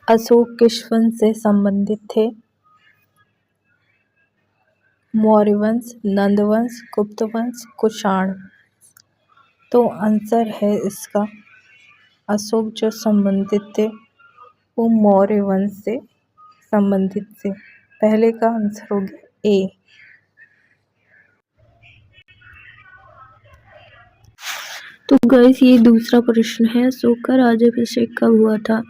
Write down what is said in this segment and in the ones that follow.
अशोक किस वंश से संबंधित थे? मौर्य वंश, नंद वंश, गुप्त वंश, कुषाण। तो आंसर है इसका, अशोक जो संबंधित थे वो मौर्य वंश से संबंधित थे। पहले का आंसर हो गया ए। तो गाइस ये दूसरा प्रश्न है, अशोक का राज्याभिषेक कब हुआ था?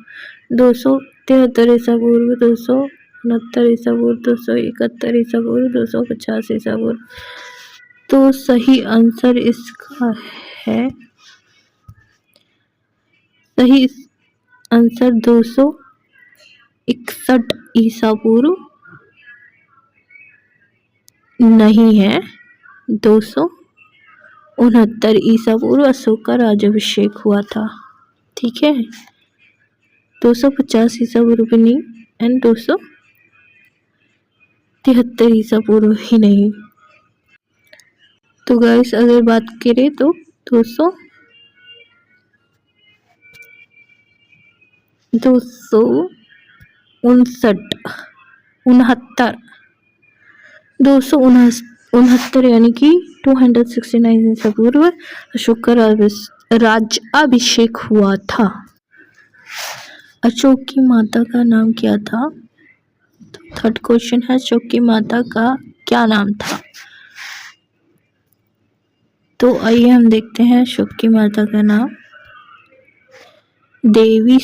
273 ईसा पूर्व, 269 ईसा पूर्व, 271 ईसा पूर्व, 250 ईसा पूर्व। तो सही आंसर इसका है, सही आंसर 261 ईसा पूर्व नहीं है, 269 ईसा पूर्व अशोक का राज्याभिषेक हुआ था। ठीक है, 250 ईसा पूर्व भी नहीं एंड 273 ईसा पूर्व ही नहीं। तो गाइस अगर बात करें तो 269 यानी कि 269 ईसा पूर्व अशोक का राज्याभिषेक हुआ था। अशोक की माता का नाम क्या था? तो थर्ड क्वेश्चन है, अशोक की माता का क्या नाम था? तो आइए हम देखते हैं अशोक की माता का नाम। देवी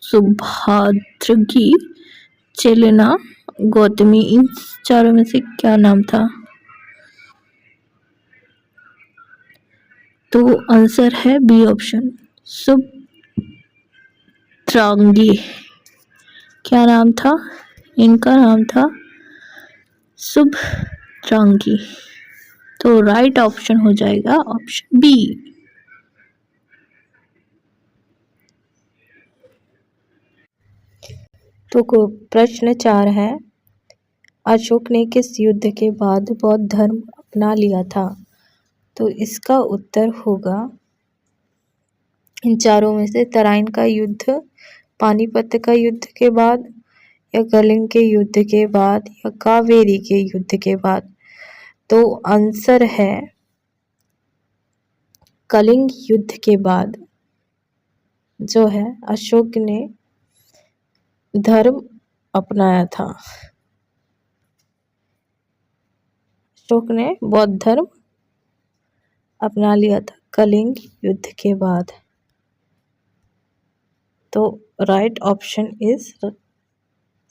सुभाद्रगी, चेलेना, गौतमी। इन चारों में से क्या नाम था? तो आंसर है बी ऑप्शन, सुभद्रांगी। क्या नाम था? इनका नाम था सुभद्रांगी। तो राइट ऑप्शन हो जाएगा ऑप्शन बी। तो प्रश्न 4 है, अशोक ने किस युद्ध के बाद बौद्ध धर्म अपना लिया था? तो इसका उत्तर होगा इन चारों में से तराइन का युद्ध, पानीपत का युद्ध के बाद, या कलिंग के युद्ध के बाद, या कावेरी के युद्ध के बाद। तो आंसर है कलिंग युद्ध के बाद जो है अशोक ने धर्म अपनाया था। अशोक ने बौद्ध धर्म अपना लिया था कलिंग युद्ध के बाद। तो right option is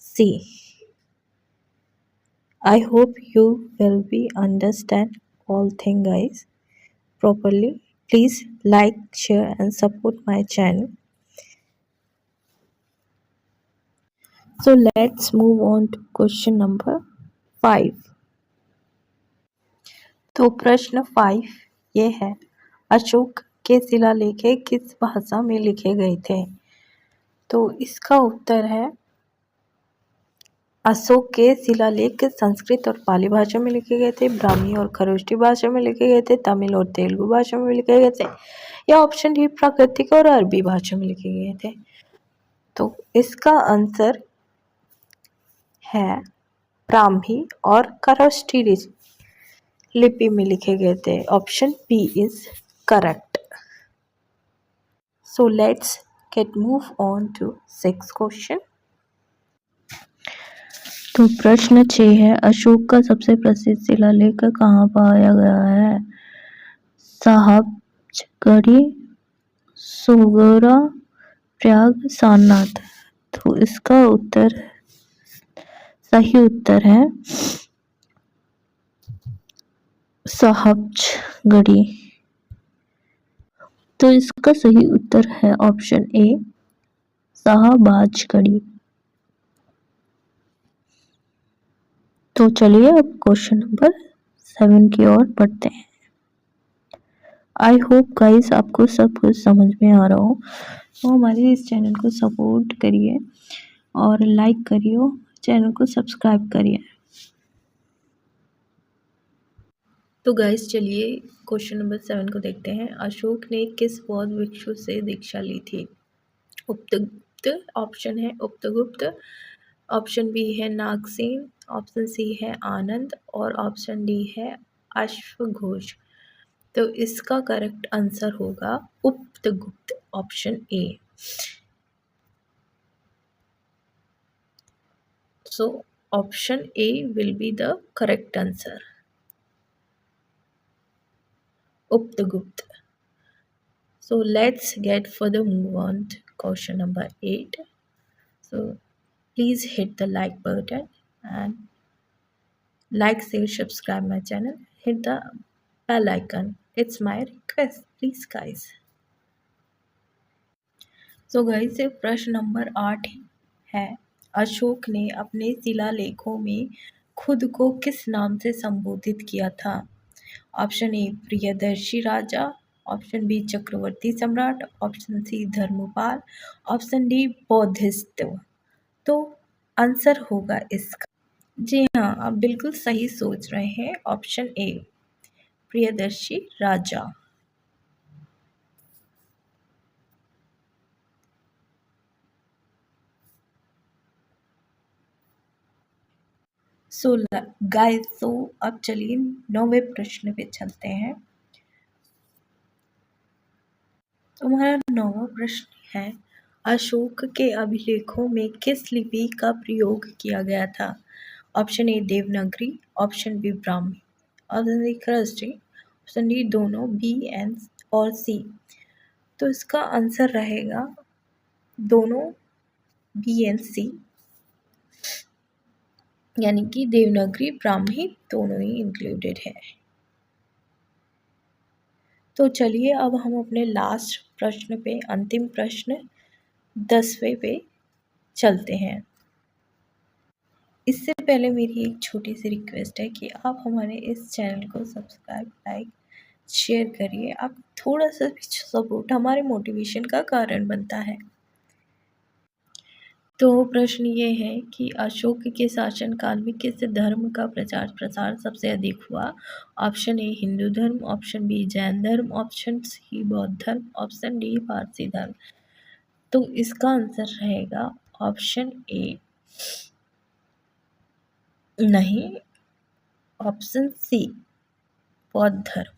C. I hope you will be understand all thing guys properly. Please like, share and support my channel. So let's move on to question number 5. तो प्रश्न 5 ये है, अशोक के शिलालेख किस भाषा में लिखे गए थे? तो इसका उत्तर है, अशोक के शिलालेख संस्कृत और पाली भाषा में लिखे गए थे, ब्राह्मी और खरोष्ठी भाषा में लिखे गए थे, तमिल और तेलुगु भाषा में लिखे गए थे, या ऑप्शन डी प्राकृतिक और अरबी भाषा में लिखे गए थे। तो इसका आंसर है ब्राह्मी और खरोष्ठी लिपि में लिखे गए थे। Option B is correct. So let's get move on to 6th question. तो प्रश्न 6 है, अशोक का सबसे प्रसिद्ध शिलालेख कहाँ पाया गया है? साहबगढ़ी, सोगरा, प्रयाग, सारनाथ। तो इसका उत्तर, सही उत्तर है साहबगढ़ी। तो इसका सही उत्तर है ऑप्शन ए, साहबाजगढ़ी। तो चलिए अब क्वेश्चन नंबर 7 की ओर बढ़ते हैं। आई होप गाइस आपको सब कुछ समझ में आ रहा हो। तो हमारे इस चैनल को सपोर्ट करिए और लाइक करिए, चैनल को सब्सक्राइब करिए। तो गाइस चलिए क्वेश्चन नंबर 7 को देखते हैं। अशोक ने किस बौद्ध भिक्षु से दीक्षा ली थी? उपतगुप्त ऑप्शन है उपतगुप्त, ऑप्शन बी है नागसेन, ऑप्शन सी है आनंद और ऑप्शन डी है अश्वघोष। तो इसका करेक्ट आंसर होगा Upagupta, option A. So option A will be the correct answer, Upagupta. So let's get further move on to question number 8. So please hit the like button and like, share, subscribe my channel. Hit the bell icon. It's my request, please guys. So guys, ये प्रश्न number 8 है। अशोक ने अपने शिलालेखों में खुद को किस नाम से संबोधित किया था? Option A Priyadarshi Raja, option B Chakravarti Samrat, option C Dharmapal, option D Buddhist. तो आंसर होगा इसका, जी हाँ आप बिल्कुल सही सोच रहे हैं, option A Priyadarshi Raja. So guys, तो अब चलिए 9वें प्रश्न पे चलते हैं। तुम्हारा 9वां प्रश्न है, अशोक के अभिलेखों में किस लिपि का प्रयोग किया गया था? Option A Devanagari, option B Brahmi, option C Kharosthi, option D दोनों, बी एंड और सी। तो इसका आंसर रहेगा दोनों, बी एंड सी, यानी कि देवनागरी ब्राह्मी दोनों ही इंक्लूडेड है। तो चलिए अब हम अपने लास्ट प्रश्न पे, अंतिम प्रश्न 10वें पे चलते हैं। इससे पहले मेरी एक छोटी सी रिक्वेस्ट है कि आप हमारे इस चैनल को सब्सक्राइब, लाइक, शेयर करिए। आप थोड़ा सा भी सपोर्ट हमारे मोटिवेशन का कारण बनता है। तो प्रश्न ये है कि अशोक के शासनकाल में किस धर्म का प्रचार प्रसार सबसे अधिक हुआ? ऑप्शन ए हिंदू धर्म, ऑप्शन बी जैन धर्म, ऑप्शन सी बौद्ध धर्म, ऑप्शन डी पारसी धर्म। तो इसका आंसर रहेगा ऑप्शन ए, नहीं, ऑप्शन सी बौद्ध धर्म।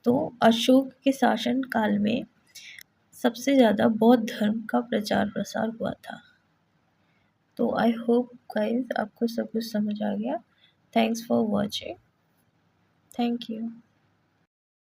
तो अशोक के शासन काल में सबसे ज़्यादा बौद्ध धर्म का प्रचार प्रसार हुआ था। तो आई होप गाइस आपको सब कुछ समझ आ गया। Thanks for watching, thank you.